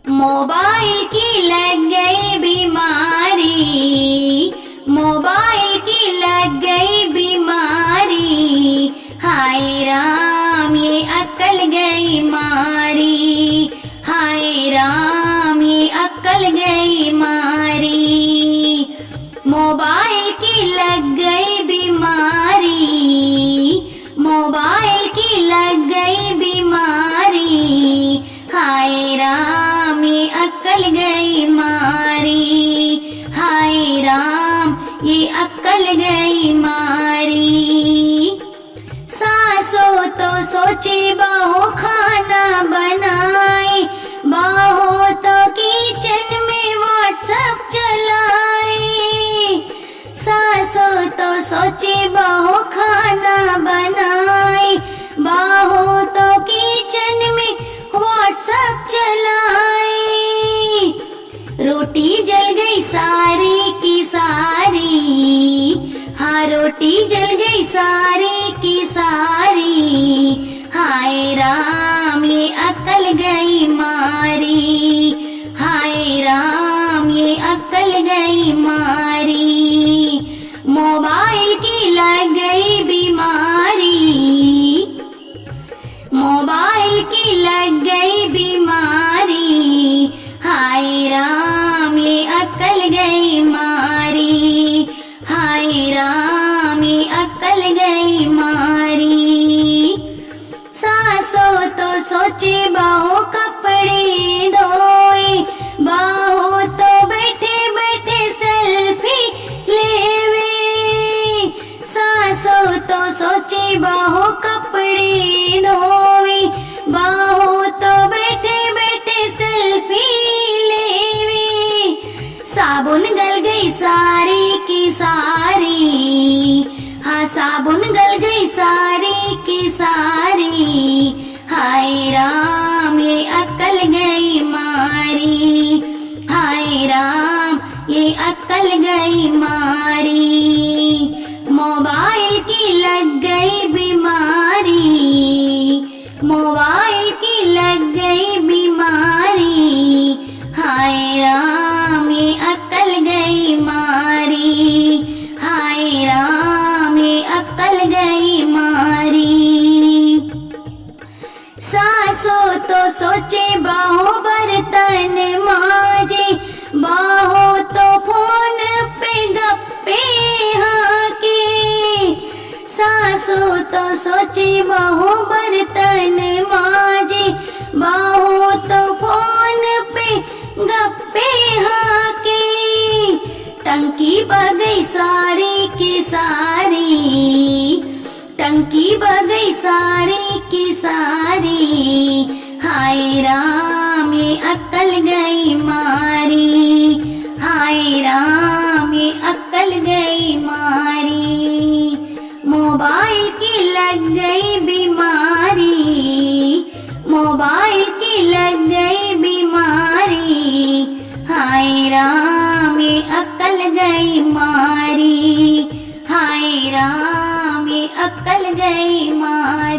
Mobile की लग गई बीमारी, मोबाइल की लग गई बीमारी। हाय राम ये अक्ल गई मारी, हाय राम ये अक्ल गई मारी। मोबाइल की लग गई बीमारी, मोबाइल की लग गई बीमारी। हाय राम ये अक्ल गई मारी, हाय राम ये अक्ल गई मारी। सासों तो सोचे बहू खाना बनाए, बहू तो किचन में व्हाट्सएप चलाए। सासों तो सोचे बहू खाना बनाए, बहू तो किचन में व्हाट्सएप चलाए। रोटी जल गई सारी की सारी, हाँ रोटी जल गई सारी की सारी। हाय राम ये अक्ल गई मारी, हाय राम ये अक्ल गई मारी। मोबाइल की लग गई बीमारी, मोबाइल की लग गई बीमारी। हाय राम ये अक्ल गई मारी, हाय राम ये अक्ल गई मारी। सासों तो सोचे बहू कपड़े धोए, बहू तो बैठे बैठे सेल्फी लेवे। सासों तो सोचे बहू कपड़े धोए, बहू तो बैठे बैठे सेल्फी लेवे। साबुन गल गई सारी की सारी, हाँ साबुन गल गई सारी की सारी। हाय राम ये अक्ल गई मारी, हाय राम ये अक्ल गई मारी। मोबाइल की लग गई बीमारी, मोबाइल की लग गई बीमारी। हाय राम ये अक्ल गई मारी, हाय राम ये अक्ल गई मारी। सासों तो सोचे बहू बर्तन मांजे, बहू तो फोन पे गप्पे हाके। सासों तो सोचे बहू बर्तन मांजे, बहू तो फोन पे गप्पे हाके। टंकी बह गई सारी की सारी, टंकी बह गई सारी की सारी। हाय राम ये अक्ल गई मारी, हाय राम ये अक्ल गई मारी। मोबाइल की लग गई बीमारी, मोबाइल की लग गई बीमारी। हाय राम ये अक्ल गई मारी, हाय राम ये अक्ल गई मारी।